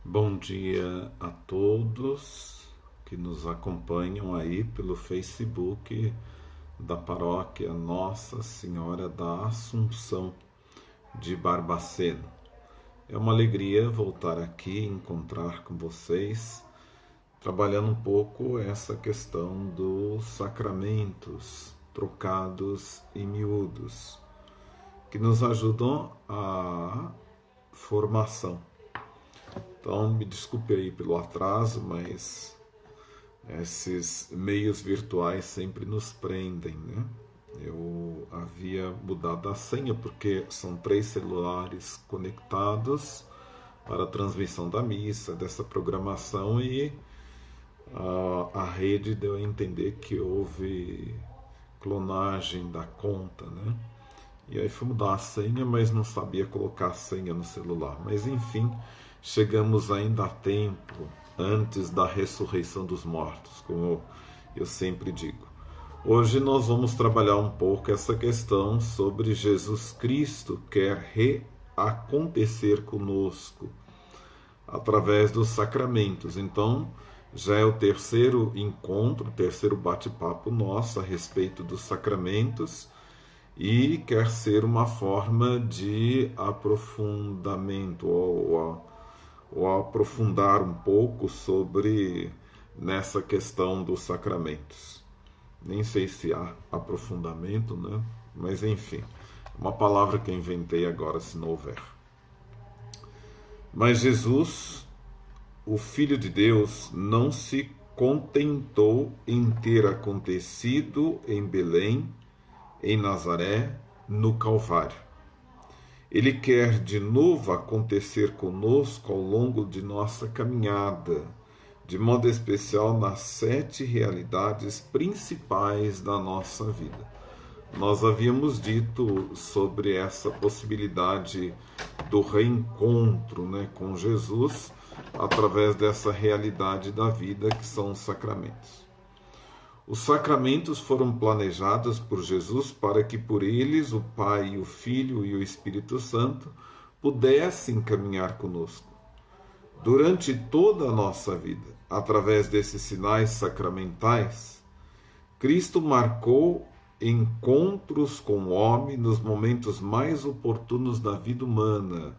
Bom dia a todos que nos acompanham aí pelo Facebook da paróquia Nossa Senhora da Assunção de Barbaceno. É uma alegria voltar aqui e encontrar com vocês, trabalhando um pouco essa questão dos sacramentos trocados e miúdos, que nos ajudam à formação. Então, me desculpe aí pelo atraso, mas esses meios virtuais sempre nos prendem, né? Eu havia mudado a senha porque são 3 celulares conectados para a transmissão da missa, dessa programação, e a rede deu a entender que houve clonagem da conta, né? E aí fui mudar a senha, mas não sabia colocar a senha no celular. Mas enfim, chegamos ainda a tempo, antes da ressurreição dos mortos, como eu sempre digo. Hoje nós vamos trabalhar um pouco essa questão sobre Jesus Cristo quer reacontecer conosco através dos sacramentos. Então, já é o terceiro encontro, o terceiro bate-papo nosso a respeito dos sacramentos, e quer ser uma forma de aprofundamento ou aprofundar um pouco sobre nessa questão dos sacramentos. Nem sei se há aprofundamento, né? Mas enfim, uma palavra que eu inventei agora, se não houver. Mas Jesus, o Filho de Deus, não se contentou em ter acontecido em Belém, em Nazaré, no Calvário. Ele quer de novo acontecer conosco ao longo de nossa caminhada, de modo especial nas 7 realidades principais da nossa vida. Nós havíamos dito sobre essa possibilidade do reencontro, né, com Jesus através dessa realidade da vida que são os sacramentos. Os sacramentos foram planejados por Jesus para que por eles o Pai, o Filho e o Espírito Santo pudessem caminhar conosco durante toda a nossa vida. Através desses sinais sacramentais, Cristo marcou encontros com o homem nos momentos mais oportunos da vida humana.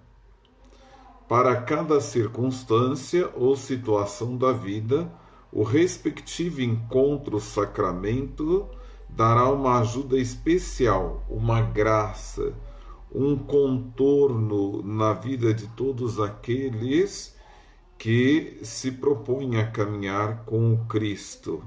Para cada circunstância ou situação da vida, o respectivo encontro sacramento dará uma ajuda especial, uma graça, um contorno na vida de todos aqueles que se propõem a caminhar com o Cristo.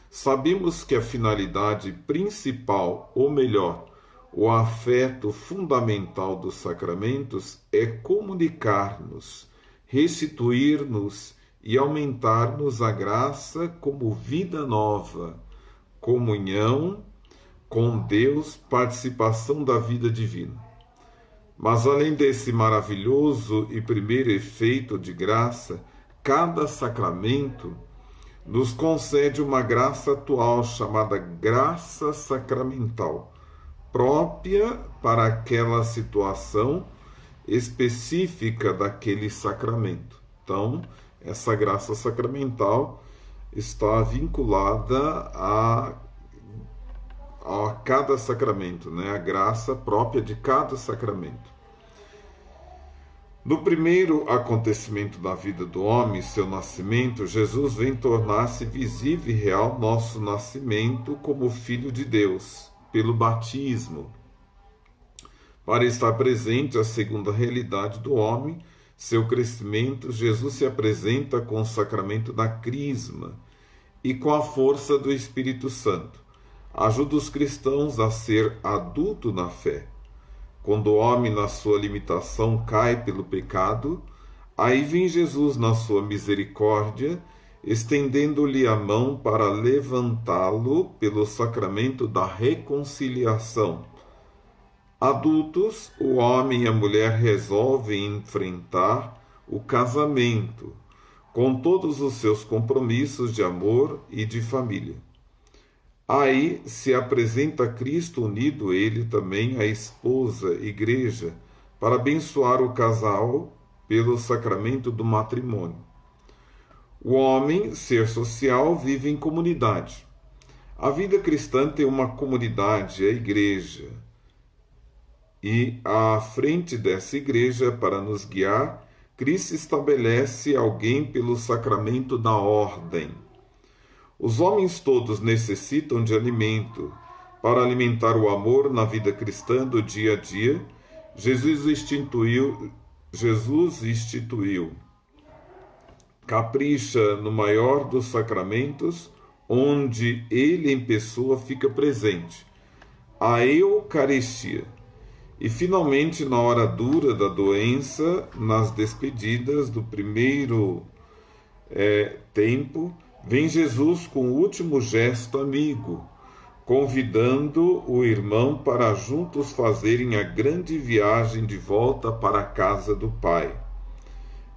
Sabemos que a finalidade principal, ou melhor, o afeto fundamental dos sacramentos é comunicar-nos, restituir-nos e aumentar-nos a graça como vida nova, comunhão com Deus, participação da vida divina. Mas além desse maravilhoso e primeiro efeito de graça, cada sacramento nos concede uma graça atual chamada graça sacramental, própria para aquela situação específica daquele sacramento. Então, essa graça sacramental está vinculada a cada sacramento, né? A graça própria de cada sacramento. No primeiro acontecimento da vida do homem, seu nascimento, Jesus vem tornar-se visível e real nosso nascimento como Filho de Deus, pelo batismo. Para estar presente a segunda realidade do homem, seu crescimento, Jesus se apresenta com o sacramento da crisma e com a força do Espírito Santo. Ajuda os cristãos a ser adulto na fé. Quando o homem, na sua limitação, cai pelo pecado, aí vem Jesus na sua misericórdia, estendendo-lhe a mão para levantá-lo pelo sacramento da reconciliação. Adultos, o homem e a mulher resolvem enfrentar o casamento, com todos os seus compromissos de amor e de família. Aí se apresenta Cristo unido, ele também, à esposa, igreja, para abençoar o casal pelo sacramento do matrimônio. O homem, ser social, vive em comunidade. A vida cristã tem uma comunidade, a igreja. E à frente dessa igreja, para nos guiar, Cristo estabelece alguém pelo sacramento da ordem. Os homens todos necessitam de alimento. Para alimentar o amor na vida cristã do dia a dia, Jesus instituiu. Capricha no maior dos sacramentos, onde ele em pessoa fica presente, a Eucaristia. E finalmente, na hora dura da doença, nas despedidas do primeiro tempo, vem Jesus com o último gesto amigo, convidando o irmão para juntos fazerem a grande viagem de volta para a casa do Pai.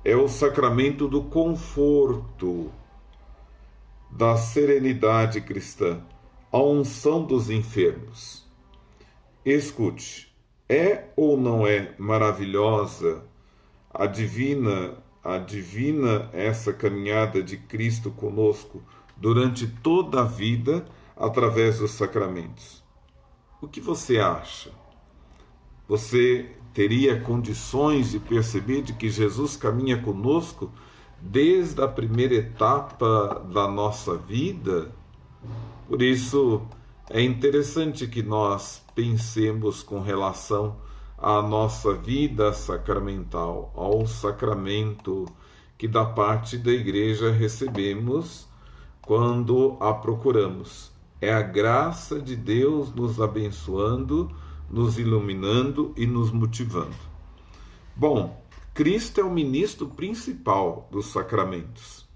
É o sacramento do conforto, da serenidade cristã, a unção dos enfermos. Escute, é ou não é maravilhosa a divina essa caminhada de Cristo conosco durante toda a vida através dos sacramentos? O que você acha? Você teria condições de perceber de que Jesus caminha conosco desde a primeira etapa da nossa vida? Por isso, é interessante que nós pensemos com relação à nossa vida sacramental, ao sacramento que da parte da Igreja recebemos quando a procuramos. É a graça de Deus nos abençoando, nos iluminando e nos motivando. Bom, Cristo é o ministro principal dos sacramentos.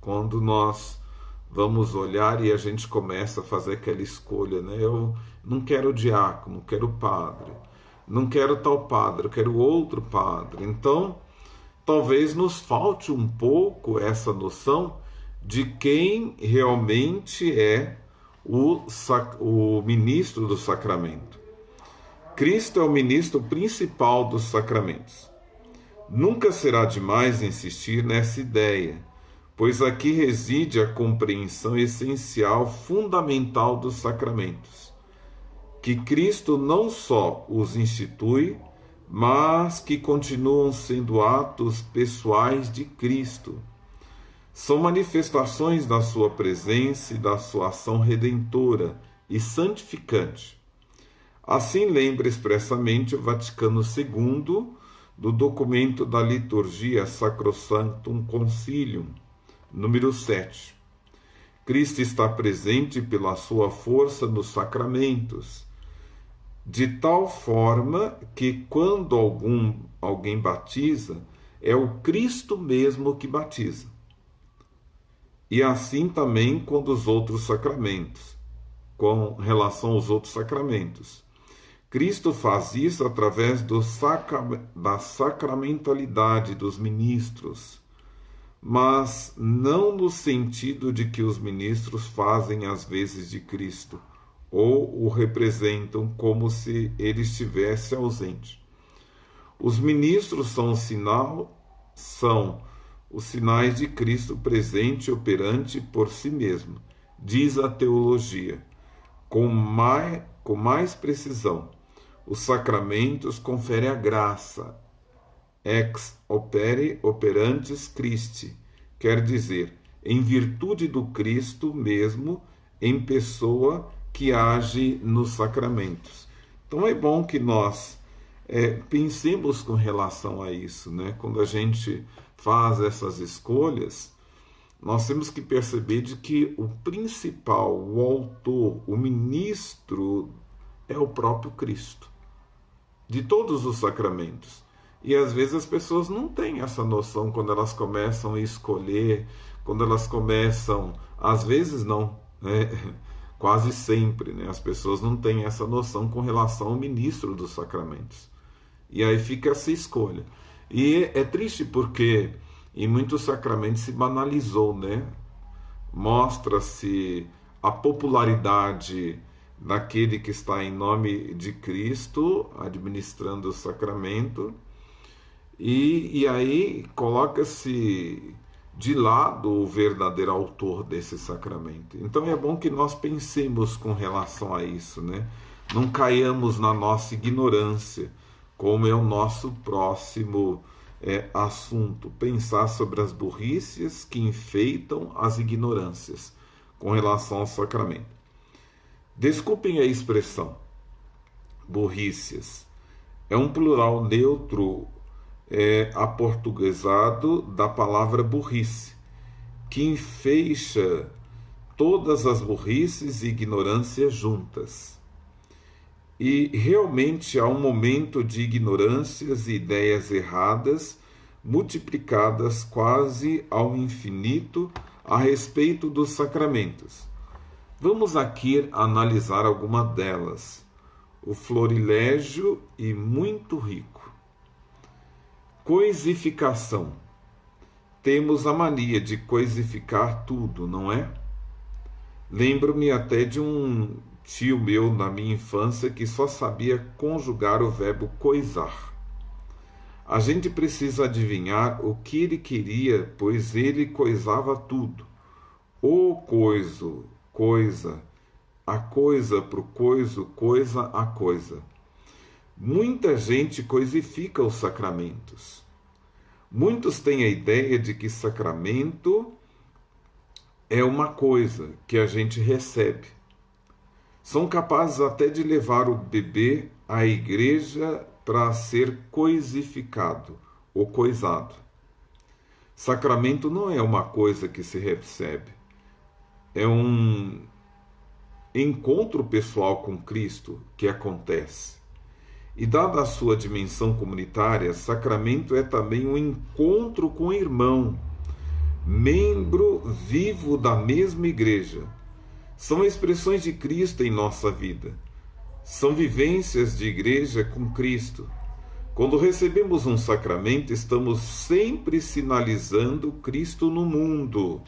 Quando nós vamos olhar e a gente começa a fazer aquela escolha, né? Eu não quero diácono, quero padre. Não quero tal padre, eu quero outro padre. Então, talvez nos falte um pouco essa noção de quem realmente é o ministro do sacramento. Cristo é o ministro principal dos sacramentos. Nunca será demais insistir nessa ideia, pois aqui reside a compreensão essencial, fundamental dos sacramentos, que Cristo não só os institui, mas que continuam sendo atos pessoais de Cristo. São manifestações da sua presença e da sua ação redentora e santificante. Assim lembra expressamente o Vaticano II do documento da liturgia Sacrosanctum Concilium, número 7. Cristo está presente pela sua força nos sacramentos, de tal forma que quando alguém batiza, é o Cristo mesmo que batiza. E assim também com os outros sacramentos, com relação aos outros sacramentos. Cristo faz isso através da sacramentalidade dos ministros, mas não no sentido de que os ministros fazem as vezes de Cristo, ou o representam como se ele estivesse ausente. Os ministros são os sinais de Cristo presente e operante por si mesmo, diz a teologia, com mais precisão. Os sacramentos conferem a graça, ex opere operantes Christi, quer dizer, em virtude do Cristo mesmo, em pessoa que age nos sacramentos. Então é bom que nós pensemos com relação a isso, né? Quando a gente faz essas escolhas, nós temos que perceber de que o principal, o autor, o ministro é o próprio Cristo, de todos os sacramentos. E às vezes as pessoas não têm essa noção quando elas começam a escolher, quando elas começam, às vezes não, né? Quase sempre, né? As pessoas não têm essa noção com relação ao ministro dos sacramentos. E aí fica essa escolha. E é triste porque em muitos sacramentos se banalizou, né? Mostra-se a popularidade daquele que está em nome de Cristo administrando o sacramento, E aí coloca-se de lado o verdadeiro autor desse sacramento. Então é bom que nós pensemos com relação a isso, né? Não caiamos na nossa ignorância, como é o nosso próximo assunto, pensar sobre as burrices que enfeitam as ignorâncias com relação ao sacramento. Desculpem a expressão, burrices. É um plural neutro aportuguesado da palavra burrice, que enfeixa todas as burrices e ignorâncias juntas. E realmente há um momento de ignorâncias e ideias erradas, multiplicadas quase ao infinito a respeito dos sacramentos. Vamos aqui analisar alguma delas. O florilégio e muito rico. Coisificação. Temos a mania de coisificar tudo, não é? Lembro-me até de um tio meu na minha infância que só sabia conjugar o verbo coisar. A gente precisa adivinhar o que ele queria, pois ele coisava tudo. O coiso, coisa, a coisa pro coiso, coisa a coisa. Muita gente coisifica os sacramentos. Muitos têm a ideia de que sacramento é uma coisa que a gente recebe. São capazes até de levar o bebê à igreja para ser coisificado ou coisado. Sacramento não é uma coisa que se recebe. É um encontro pessoal com Cristo que acontece. E dada a sua dimensão comunitária, sacramento é também um encontro com o irmão, membro vivo da mesma igreja. São expressões de Cristo em nossa vida. São vivências de igreja com Cristo. Quando recebemos um sacramento, estamos sempre sinalizando Cristo no mundo,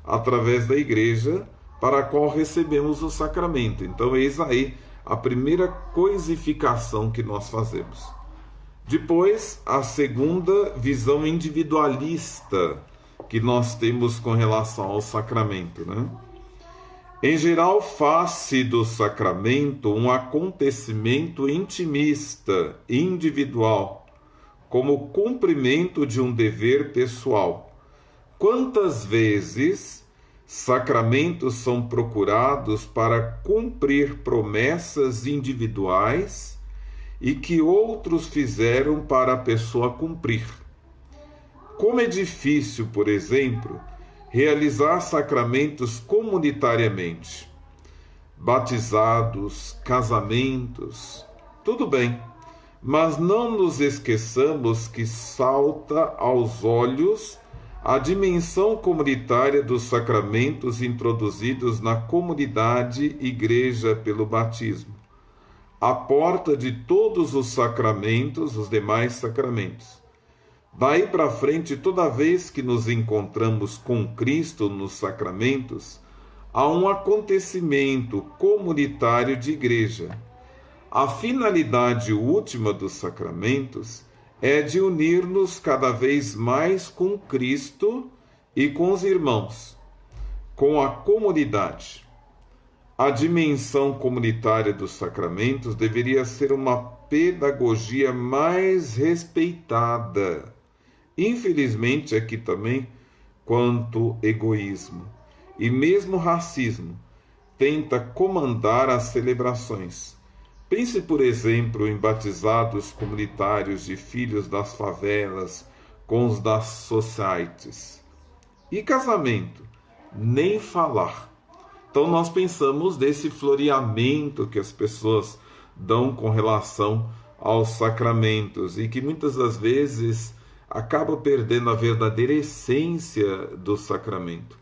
através da igreja para a qual recebemos o sacramento. Então, eis aí a primeira coisificação que nós fazemos. Depois, a segunda visão individualista que nós temos com relação ao sacramento, né? Em geral, faz-se do sacramento um acontecimento intimista, individual, como cumprimento de um dever pessoal. Quantas vezes sacramentos são procurados para cumprir promessas individuais e que outros fizeram para a pessoa cumprir? Como é difícil, por exemplo, realizar sacramentos comunitariamente. Batizados, casamentos, tudo bem, mas não nos esqueçamos que salta aos olhos a dimensão comunitária dos sacramentos introduzidos na comunidade igreja pelo batismo, a porta de todos os sacramentos, os demais sacramentos. Daí para frente, toda vez que nos encontramos com Cristo nos sacramentos, há um acontecimento comunitário de igreja. A finalidade última dos sacramentos é de unir-nos cada vez mais com Cristo e com os irmãos, com a comunidade. A dimensão comunitária dos sacramentos deveria ser uma pedagogia mais respeitada. Infelizmente, aqui também, quanto egoísmo e mesmo racismo tenta comandar as celebrações. Pense, por exemplo, em batizados comunitários de filhos das favelas com os das societies. E casamento? Nem falar. Então nós pensamos desse floreamento que as pessoas dão com relação aos sacramentos e que muitas das vezes acaba perdendo a verdadeira essência do sacramento.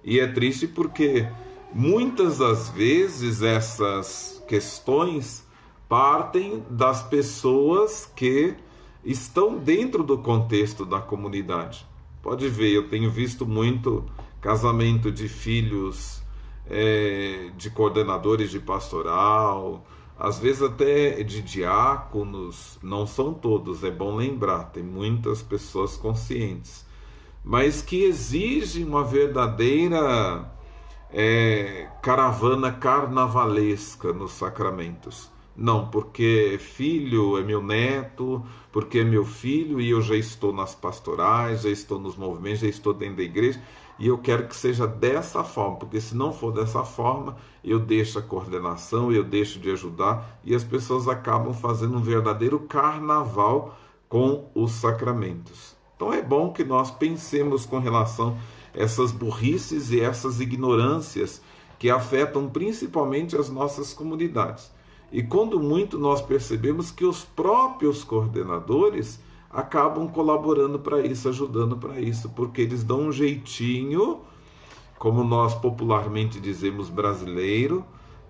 E é triste porque muitas das vezes essas questões partem das pessoas que estão dentro do contexto da comunidade. Pode ver, eu tenho visto muito casamento de filhos de coordenadores de pastoral, às vezes até de diáconos, não são todos, é bom lembrar, tem muitas pessoas conscientes, mas que exigem uma verdadeira caravana carnavalesca nos sacramentos. Não, porque filho é meu neto, porque é meu filho e eu já estou nas pastorais, já estou nos movimentos, já estou dentro da igreja e eu quero que seja dessa forma, porque se não for dessa forma, eu deixo a coordenação, eu deixo de ajudar e as pessoas acabam fazendo um verdadeiro carnaval com os sacramentos. Então é bom que nós pensemos com relação a essas burrices e essas ignorâncias que afetam principalmente as nossas comunidades. E quando muito nós percebemos que os próprios coordenadores acabam colaborando para isso, ajudando para isso, porque eles dão um jeitinho, como nós popularmente dizemos brasileiro,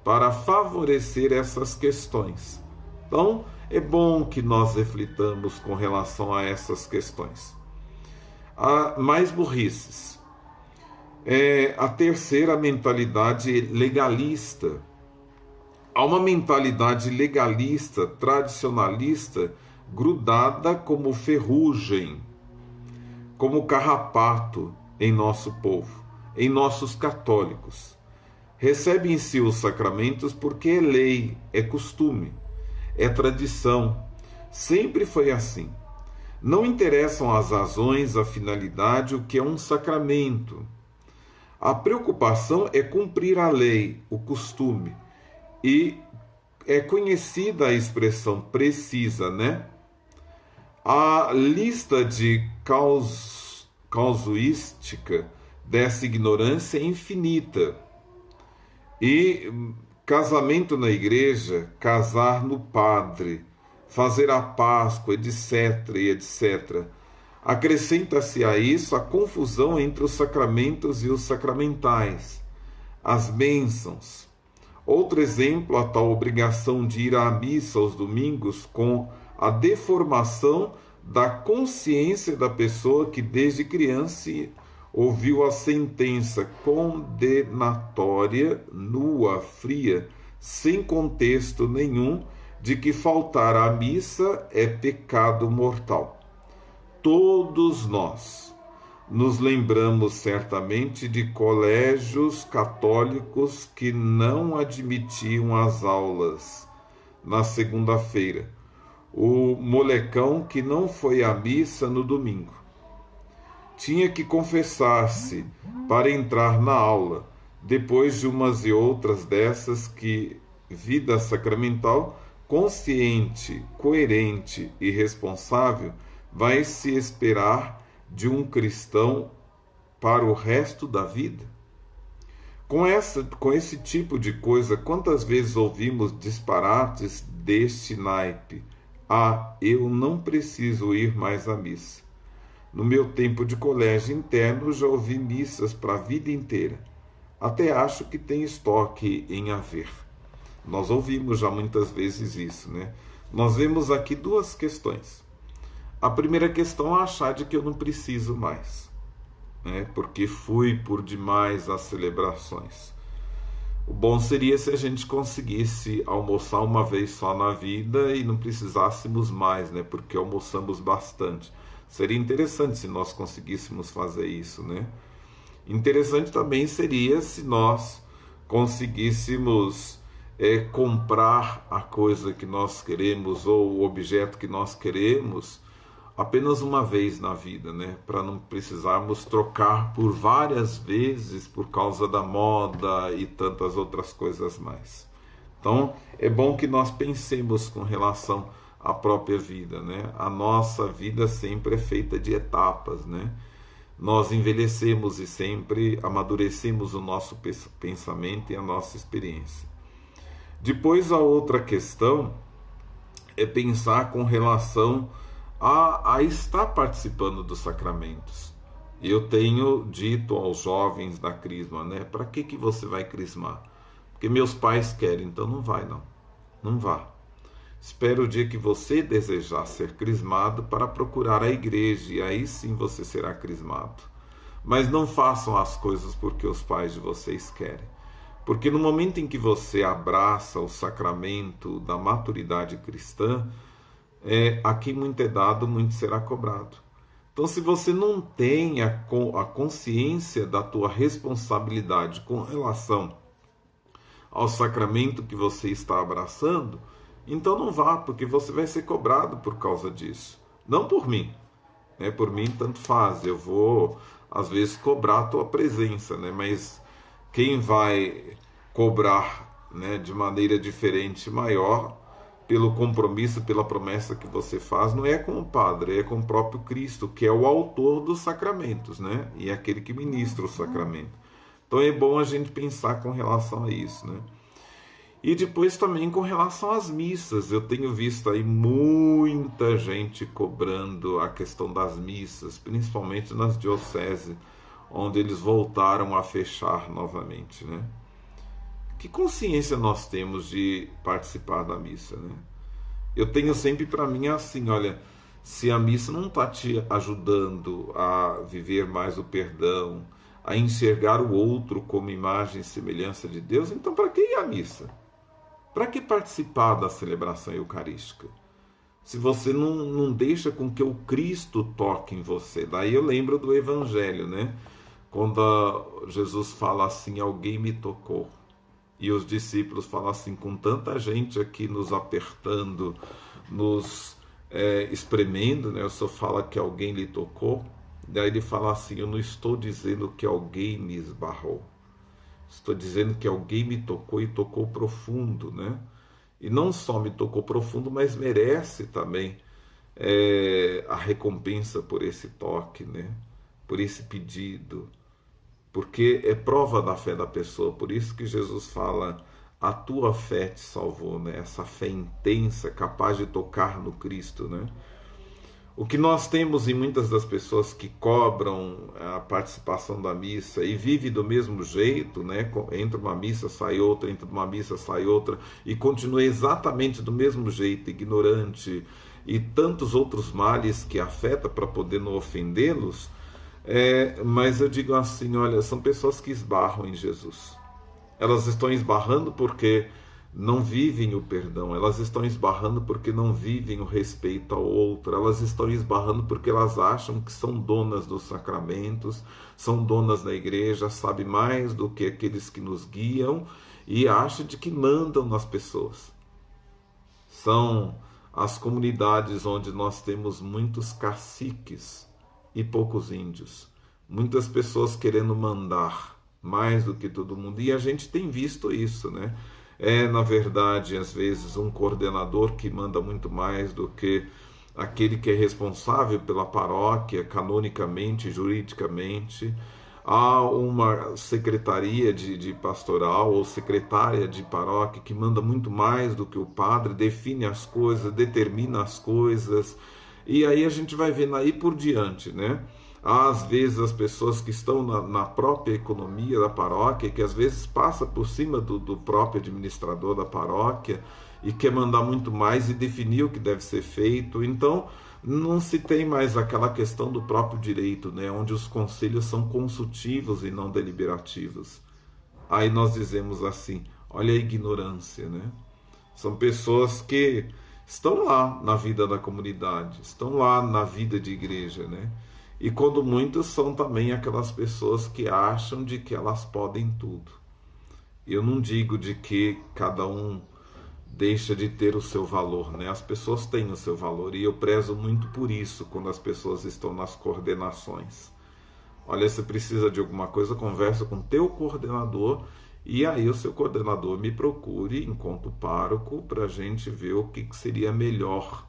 para favorecer essas questões. Então, é bom que nós reflitamos com relação a essas questões. Mais burrices. A terceira, mentalidade legalista. Há uma mentalidade legalista, tradicionalista, grudada como ferrugem, como carrapato em nosso povo, em nossos católicos. Recebe em si os sacramentos porque é lei, é costume, é tradição. Sempre foi assim. Não interessam as razões, a finalidade, o que é um sacramento. A preocupação é cumprir a lei, o costume. E é conhecida a expressão precisa, né? A lista de casuística dessa ignorância é infinita. E casamento na igreja, casar no padre, fazer a Páscoa, etc, e etc. Acrescenta-se a isso a confusão entre os sacramentos e os sacramentais, as bênçãos. Outro exemplo, a tal obrigação de ir à missa aos domingos com a deformação da consciência da pessoa que desde criança ouviu a sentença condenatória, nua, fria, sem contexto nenhum, de que faltar à missa é pecado mortal. Todos nós nos lembramos certamente de colégios católicos que não admitiam as aulas na segunda-feira. O molecão que não foi à missa no domingo tinha que confessar-se para entrar na aula. Depois de umas e outras dessas, que vida sacramental consciente, coerente e responsável vai se esperar de um cristão para o resto da vida? Com esse tipo de coisa, quantas vezes ouvimos disparates deste naipe? Eu não preciso ir mais à missa. No meu tempo de colégio interno, já ouvi missas para a vida inteira. Até acho que tem estoque em haver. Nós ouvimos já muitas vezes isso, né? Nós vemos aqui duas questões. A primeira questão é achar de que eu não preciso mais, né? Porque fui por demais às celebrações. O bom seria se a gente conseguisse almoçar uma vez só na vida e não precisássemos mais, né? Porque almoçamos bastante. Seria interessante se nós conseguíssemos fazer isso, né? Interessante também seria se nós conseguíssemos comprar a coisa que nós queremos ou o objeto que nós queremos apenas uma vez na vida, né? Para não precisarmos trocar por várias vezes por causa da moda e tantas outras coisas mais. Então, é bom que nós pensemos com relação à própria vida, né? A nossa vida sempre é feita de etapas, né? Nós envelhecemos e sempre amadurecemos o nosso pensamento e a nossa experiência. Depois, a outra questão é pensar com relação a estar participando dos sacramentos. Eu tenho dito aos jovens da Crisma, né? Para que você vai crismar? Porque meus pais querem, então não vai não. Não vá. Espero o dia que você desejar ser crismado para procurar a igreja, e aí sim você será crismado. Mas não façam as coisas porque os pais de vocês querem. Porque no momento em que você abraça o sacramento da maturidade cristã, a quem muito é dado, muito será cobrado. Então, se você não tem a consciência da tua responsabilidade com relação ao sacramento que você está abraçando, então não vá, porque você vai ser cobrado por causa disso. Não por mim, né? Por mim tanto faz, eu vou às vezes cobrar a tua presença, né? Mas quem vai cobrar, né, de maneira diferente, maior, pelo compromisso, pela promessa que você faz, não é com o padre, é com o próprio Cristo, que é o autor dos sacramentos, né? E é aquele que ministra o sacramento. Então é bom a gente pensar com relação a isso, né? E depois também com relação às missas, eu tenho visto aí muita gente cobrando a questão das missas, principalmente nas dioceses, onde eles voltaram a fechar novamente, né? Que consciência nós temos de participar da missa, né? Eu tenho sempre para mim assim, olha, se a missa não está te ajudando a viver mais o perdão, a enxergar o outro como imagem e semelhança de Deus, então para que ir à missa? Para que participar da celebração eucarística? Se você não deixa com que o Cristo toque em você. Daí eu lembro do Evangelho, né? Quando Jesus fala assim, alguém me tocou. E os discípulos falam assim, com tanta gente aqui nos apertando, nos espremendo, né? O Senhor fala que alguém lhe tocou. Daí ele fala assim, eu não estou dizendo que alguém me esbarrou. Estou dizendo que alguém me tocou e tocou profundo, né? E não só me tocou profundo, mas merece também a recompensa por esse toque, né? Por esse pedido, porque é prova da fé da pessoa. Por isso que Jesus fala, a tua fé te salvou, né? Essa fé intensa, capaz de tocar no Cristo, né? O que nós temos em muitas das pessoas que cobram a participação da missa e vive do mesmo jeito, né? Entra uma missa, sai outra, entra uma missa, sai outra, e continua exatamente do mesmo jeito, ignorante, e tantos outros males que afeta para poder não ofendê-los. Mas eu digo assim, olha, são pessoas que esbarram em Jesus. Elas estão esbarrando porque não vivem o perdão, elas estão esbarrando porque não vivem o respeito ao outro, elas estão esbarrando porque elas acham que são donas dos sacramentos, são donas da igreja, sabem mais do que aqueles que nos guiam e acham de que mandam nas pessoas. São as comunidades onde nós temos muitos caciques e poucos índios, muitas pessoas querendo mandar mais do que todo mundo, e a gente tem visto isso, né? Na verdade, às vezes, um coordenador que manda muito mais do que aquele que é responsável pela paróquia, canonicamente, juridicamente. Há uma secretaria de pastoral ou secretária de paróquia que manda muito mais do que o padre, define as coisas, determina as coisas, e aí a gente vai vendo aí por diante, né? Às vezes as pessoas que estão na própria economia da paróquia, que às vezes passa por cima do próprio administrador da paróquia e quer mandar muito mais e definir o que deve ser feito. Então não se tem mais aquela questão do próprio direito, né, onde os conselhos são consultivos e não deliberativos. Aí nós dizemos assim, olha a ignorância, né? São pessoas que estão lá na vida da comunidade, estão lá na vida de igreja, né? E quando muitos são também aquelas pessoas que acham de que elas podem tudo. Eu não digo de que cada um deixa de ter o seu valor, né? As pessoas têm o seu valor e eu prezo muito por isso quando as pessoas estão nas coordenações. Olha, se precisa de alguma coisa, conversa com o teu coordenador e aí o seu coordenador me procure enquanto pároco para a gente ver o que seria melhor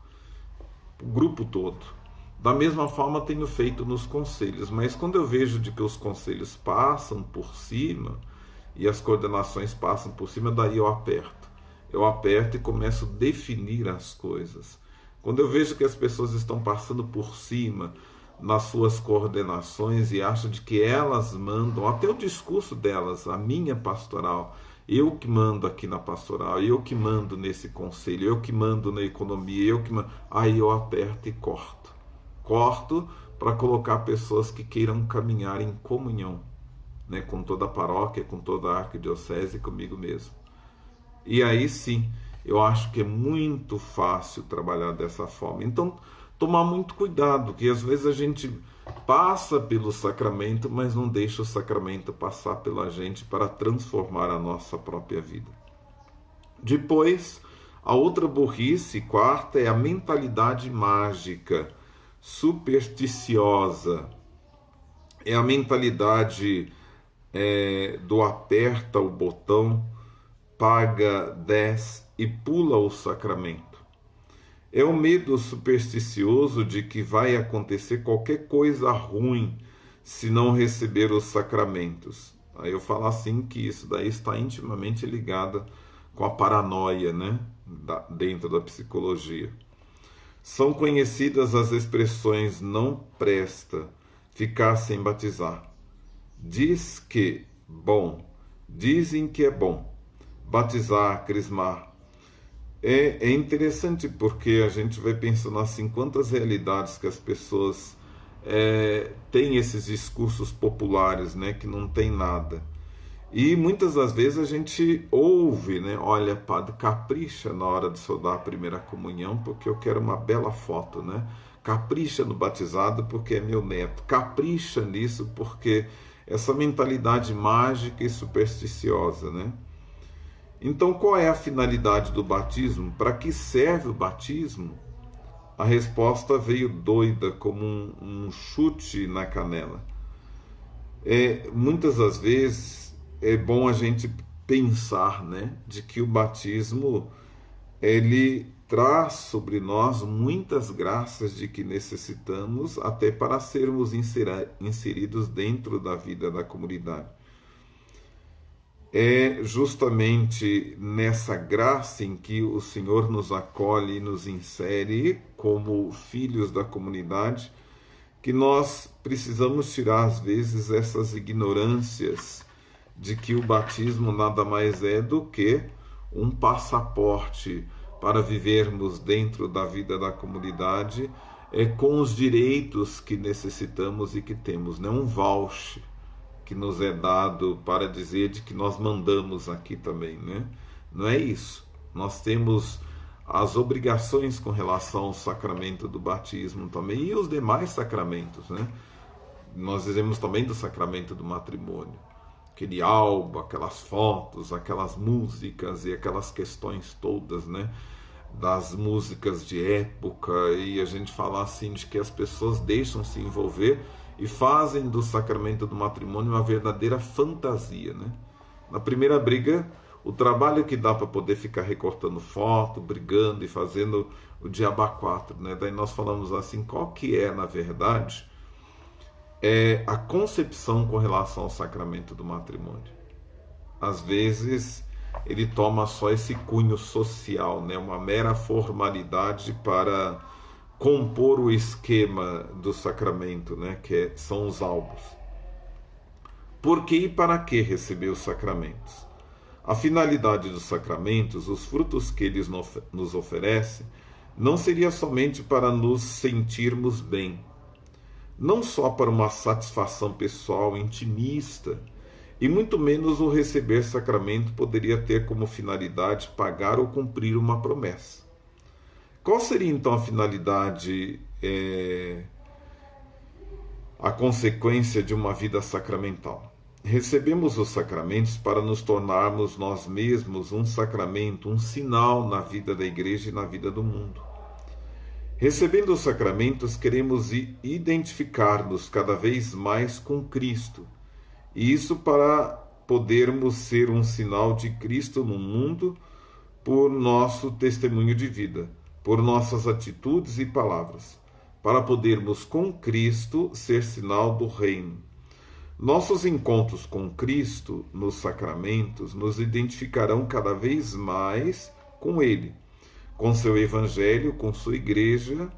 para o grupo todo. Da mesma forma tenho feito nos conselhos, mas quando eu vejo de que os conselhos passam por cima e as coordenações passam por cima, daí eu aperto. Eu aperto e começo a definir as coisas. Quando eu vejo que as pessoas estão passando por cima nas suas coordenações e acham de que elas mandam, até o discurso delas, a minha pastoral, eu que mando aqui na pastoral, eu que mando nesse conselho, eu que mando na economia, eu que mando, aí eu aperto e corto para colocar pessoas que queiram caminhar em comunhão, né, com toda a paróquia, com toda a arquidiocese e comigo mesmo. E aí sim, eu acho que é muito fácil trabalhar dessa forma. Então, tomar muito cuidado, que às vezes a gente passa pelo sacramento, mas não deixa o sacramento passar pela gente para transformar a nossa própria vida. Depois, a outra burrice, quarta, é a mentalidade mágica, supersticiosa. É a mentalidade do aperta o botão, paga 10 e pula o sacramento. É o medo supersticioso de que vai acontecer qualquer coisa ruim se não receber os sacramentos. Aí eu falo assim que isso daí está intimamente ligado com a paranoia, né? Dentro da psicologia. São conhecidas as expressões não presta, ficar sem batizar. Diz que bom, dizem que é bom, batizar, crismar. É interessante porque a gente vai pensando assim, quantas realidades que as pessoas têm esses discursos populares, né, que não tem nada. E muitas das vezes a gente ouve, né, olha, padre, capricha na hora de soldar a primeira comunhão porque eu quero uma bela foto, né? Capricha no batizado porque é meu neto, capricha nisso porque essa mentalidade mágica e supersticiosa, né? Então, qual é a finalidade do batismo? Para que serve o batismo? A resposta veio doida, como um chute na canela. Muitas das vezes é bom a gente pensar, né, de que o batismo ele traz sobre nós muitas graças de que necessitamos até para sermos inseridos dentro da vida da comunidade. É justamente nessa graça em que o Senhor nos acolhe e nos insere como filhos da comunidade que nós precisamos tirar às vezes essas ignorâncias de que o batismo nada mais é do que um passaporte para vivermos dentro da vida da comunidade com os direitos que necessitamos e que temos, né? Um voucher que nos é dado para dizer de que nós mandamos aqui também, né? Não é isso. Nós temos as obrigações com relação ao sacramento do batismo também e os demais sacramentos, né? Nós dizemos também do sacramento do matrimônio. Aquele álbum, aquelas fotos, aquelas músicas e aquelas questões todas, né? Das músicas de época, e a gente fala assim de que as pessoas deixam se envolver e fazem do sacramento do matrimônio uma verdadeira fantasia, né? Na primeira briga, o trabalho que dá para poder ficar recortando foto, brigando e fazendo o diabo a quatro, né? Daí nós falamos assim, qual que é, na verdade, a concepção com relação ao sacramento do matrimônio? Às vezes ele toma só esse cunho social, né? Uma mera formalidade para compor o esquema do sacramento, né? São os álbuns. Por que e para que receber os sacramentos? A finalidade dos sacramentos, os frutos que eles nos oferecem, não seria somente para nos sentirmos bem, não só para uma satisfação pessoal intimista, e muito menos o receber sacramento poderia ter como finalidade pagar ou cumprir uma promessa. Qual seria então a finalidade, a consequência de uma vida sacramental? Recebemos os sacramentos para nos tornarmos nós mesmos um sacramento, um sinal na vida da igreja e na vida do mundo. Recebendo os sacramentos, queremos identificar-nos cada vez mais com Cristo, e isso para podermos ser um sinal de Cristo no mundo por nosso testemunho de vida, por nossas atitudes e palavras, para podermos com Cristo ser sinal do reino. Nossos encontros com Cristo nos sacramentos nos identificarão cada vez mais com Ele, com seu Evangelho, com sua Igreja,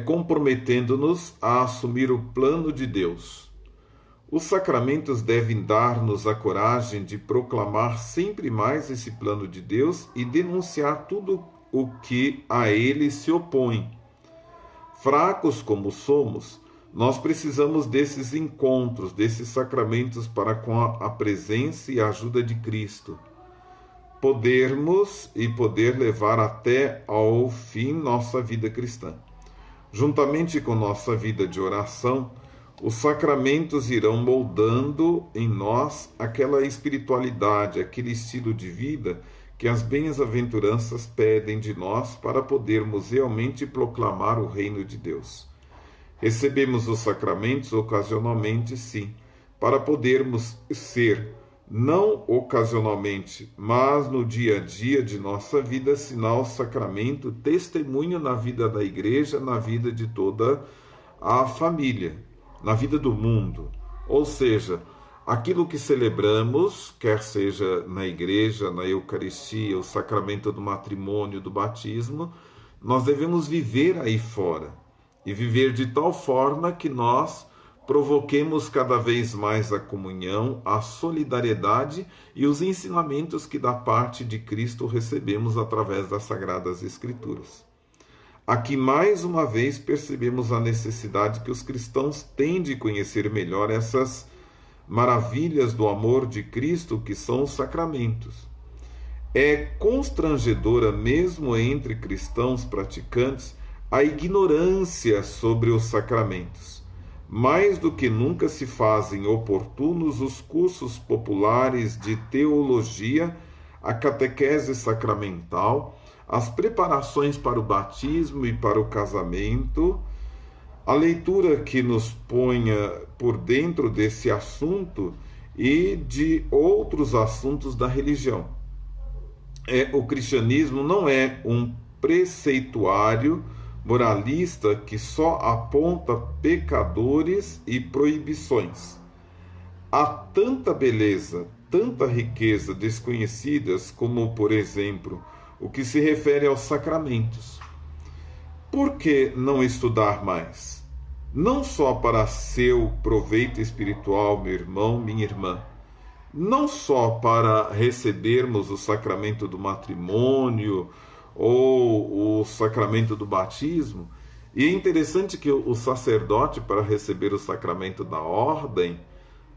comprometendo-nos a assumir o plano de Deus. Os sacramentos devem dar-nos a coragem de proclamar sempre mais esse plano de Deus e denunciar tudo o que a ele se opõe. Fracos como somos, Nós precisamos desses encontros, desses sacramentos para com a presença e a ajuda de Cristo poder levar até ao fim nossa vida cristã. Juntamente com nossa vida de oração, os sacramentos irão moldando em nós aquela espiritualidade, aquele estilo de vida que as bem-aventuranças pedem de nós para podermos realmente proclamar o reino de Deus. Recebemos os sacramentos ocasionalmente, sim, para podermos ser, não ocasionalmente, mas no dia a dia de nossa vida, sinal, sacramento, testemunho na vida da igreja, na vida de toda a família, na vida do mundo. Ou seja, aquilo que celebramos, quer seja na igreja, na Eucaristia, o sacramento do matrimônio, do batismo, nós devemos viver aí fora. E viver de tal forma que nós provoquemos cada vez mais a comunhão, a solidariedade e os ensinamentos que da parte de Cristo recebemos através das Sagradas Escrituras. Aqui mais uma vez percebemos a necessidade que os cristãos têm de conhecer melhor essas maravilhas do amor de Cristo que são os sacramentos. É constrangedora mesmo entre cristãos praticantes a ignorância sobre os sacramentos. Mais do que nunca se fazem oportunos os cursos populares de teologia, a catequese sacramental, as preparações para o batismo e para o casamento, a leitura que nos ponha por dentro desse assunto e de outros assuntos da religião. O cristianismo não é um preceituário moralista que só aponta pecadores e proibições. Há tanta beleza, tanta riqueza desconhecidas, como, por exemplo, o que se refere aos sacramentos. Por que não estudar mais? Não só para seu proveito espiritual, meu irmão, minha irmã, não só para recebermos o sacramento do matrimônio, ou o sacramento do batismo. E é interessante que o sacerdote, para receber o sacramento da ordem,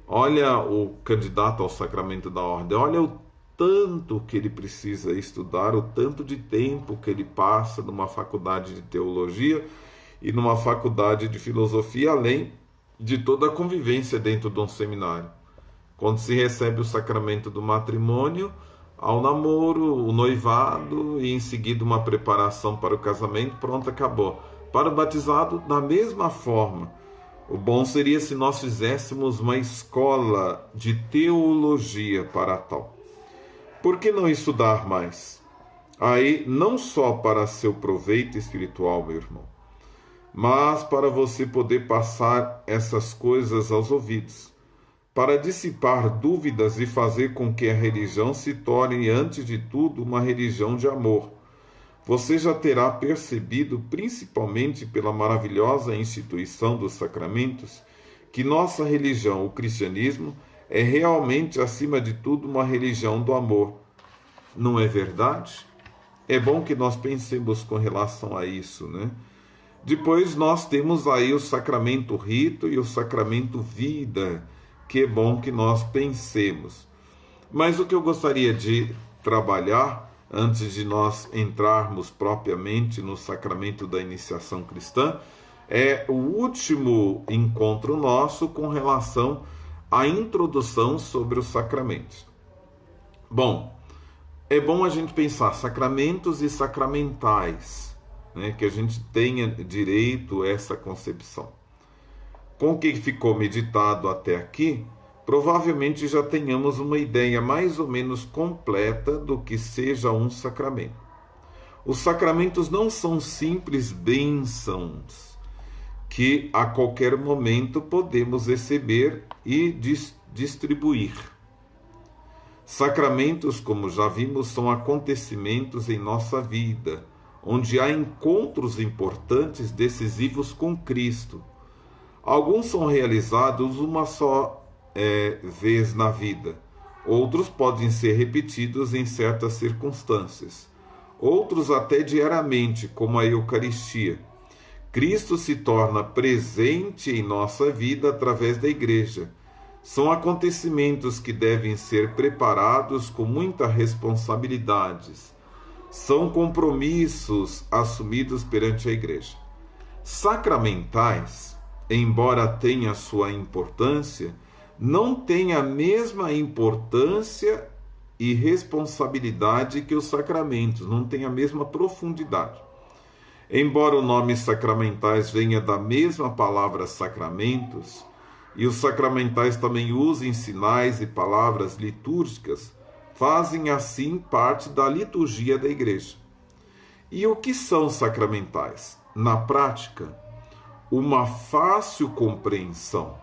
olha o candidato ao sacramento da ordem, olha o tanto que ele precisa estudar, o tanto de tempo que ele passa numa faculdade de teologia e numa faculdade de filosofia, além de toda a convivência dentro de um seminário. Quando se recebe o sacramento do matrimônio, ao namoro, o noivado e em seguida uma preparação para o casamento, pronto, acabou. Para o batizado, da mesma forma. O bom seria se nós fizéssemos uma escola de teologia para tal. Por que não estudar mais? Aí, não só para seu proveito espiritual, meu irmão, mas para você poder passar essas coisas aos ouvidos, para dissipar dúvidas e fazer com que a religião se torne, antes de tudo, uma religião de amor. Você já terá percebido, principalmente pela maravilhosa instituição dos sacramentos, que nossa religião, o cristianismo, é realmente, acima de tudo, uma religião do amor. Não é verdade? É bom que nós pensemos com relação a isso, né? Depois nós temos aí o sacramento rito e o sacramento vida, que é bom que nós pensemos. Mas o que eu gostaria de trabalhar, antes de nós entrarmos propriamente no sacramento da iniciação cristã, é o último encontro nosso com relação à introdução sobre os sacramentos. Bom, é bom a gente pensar sacramentos e sacramentais, né, que a gente tenha direito a essa concepção. Com o que ficou meditado até aqui, provavelmente já tenhamos uma ideia mais ou menos completa do que seja um sacramento. Os sacramentos não são simples bênçãos que a qualquer momento podemos receber e distribuir. Sacramentos, como já vimos, são acontecimentos em nossa vida, onde há encontros importantes, decisivos com Cristo. Alguns são realizados uma só vez na vida. Outros podem ser repetidos em certas circunstâncias. Outros até diariamente, como a Eucaristia. Cristo se torna presente em nossa vida através da igreja. São acontecimentos que devem ser preparados com muita responsabilidade. São compromissos assumidos perante a igreja. Sacramentais, embora tenha sua importância, não têm a mesma importância e responsabilidade que os sacramentos, não têm a mesma profundidade. Embora o nome sacramentais venha da mesma palavra sacramentos, e os sacramentais também usem sinais e palavras litúrgicas, fazem assim parte da liturgia da igreja. E o que são sacramentais? Na prática, uma fácil compreensão.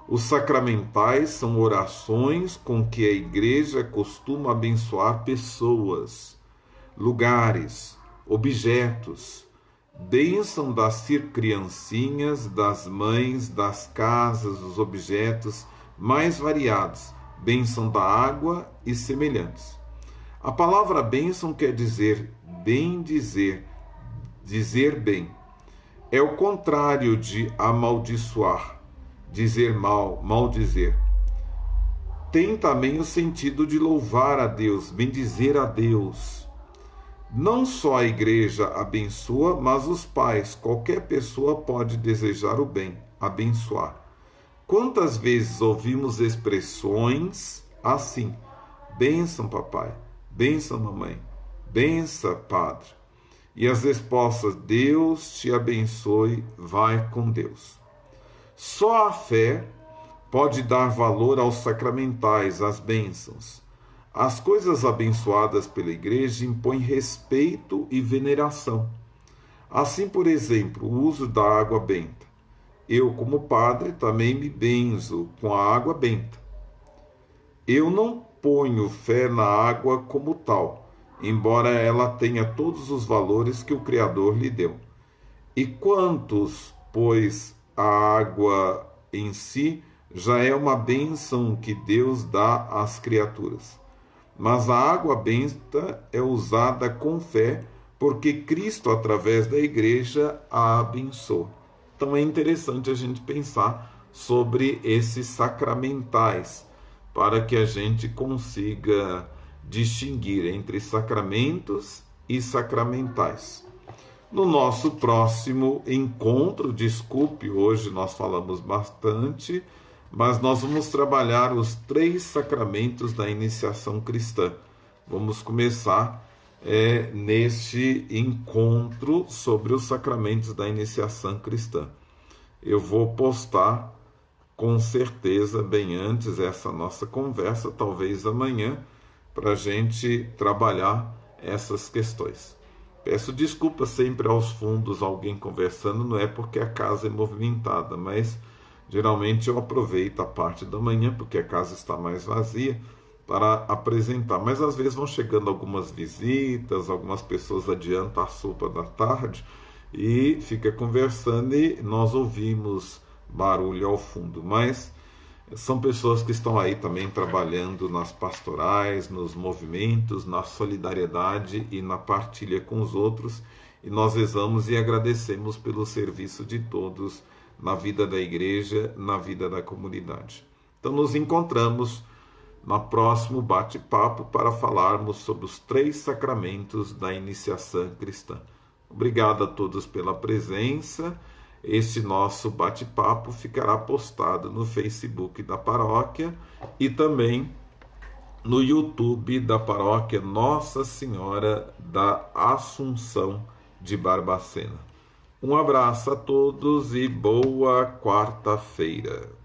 Os sacramentais são orações com que a igreja costuma abençoar pessoas, lugares, objetos, bênção das criancinhas, das mães, das casas, dos objetos mais variados, bênção da água e semelhantes. A palavra bênção quer dizer bem dizer, dizer bem. É o contrário de amaldiçoar, dizer mal, maldizer. Tem também o sentido de louvar a Deus, bendizer a Deus. Não só a igreja abençoa, mas os pais, qualquer pessoa pode desejar o bem, abençoar. Quantas vezes ouvimos expressões assim: bênção papai, bênção mamãe, bênção padre. E as respostas: Deus te abençoe, vai com Deus. Só a fé pode dar valor aos sacramentais, às bênçãos. As coisas abençoadas pela igreja impõem respeito e veneração. Assim, por exemplo, o uso da água benta. Eu, como padre, também me benzo com a água benta. Eu não ponho fé na água como tal, embora ela tenha todos os valores que o Criador lhe deu. E quantos, pois, a água em si já é uma bênção que Deus dá às criaturas. Mas a água benta é usada com fé, porque Cristo, através da igreja, a abençoa. Então é interessante a gente pensar sobre esses sacramentais, para que a gente consiga distinguir entre sacramentos e sacramentais. No nosso próximo encontro, desculpe, hoje nós falamos bastante, mas nós vamos trabalhar os 3 sacramentos da iniciação cristã. Vamos começar neste encontro sobre os sacramentos da iniciação cristã. Eu vou postar com certeza bem antes essa nossa conversa, talvez amanhã, para a gente trabalhar essas questões. Peço desculpa sempre aos fundos, alguém conversando, não é porque a casa é movimentada, mas geralmente eu aproveito a parte da manhã, porque a casa está mais vazia, para apresentar. Mas às vezes vão chegando algumas visitas, algumas pessoas adiantam a sopa da tarde e fica conversando e nós ouvimos barulho ao fundo. Mas são pessoas que estão aí também trabalhando nas pastorais, nos movimentos, na solidariedade e na partilha com os outros. E nós rezamos e agradecemos pelo serviço de todos na vida da igreja, na vida da comunidade. Então nos encontramos no próximo bate-papo para falarmos sobre os 3 sacramentos da iniciação cristã. Obrigado a todos pela presença. Este nosso bate-papo ficará postado no Facebook da paróquia e também no YouTube da paróquia Nossa Senhora da Assunção de Barbacena. Um abraço a todos e boa quarta-feira.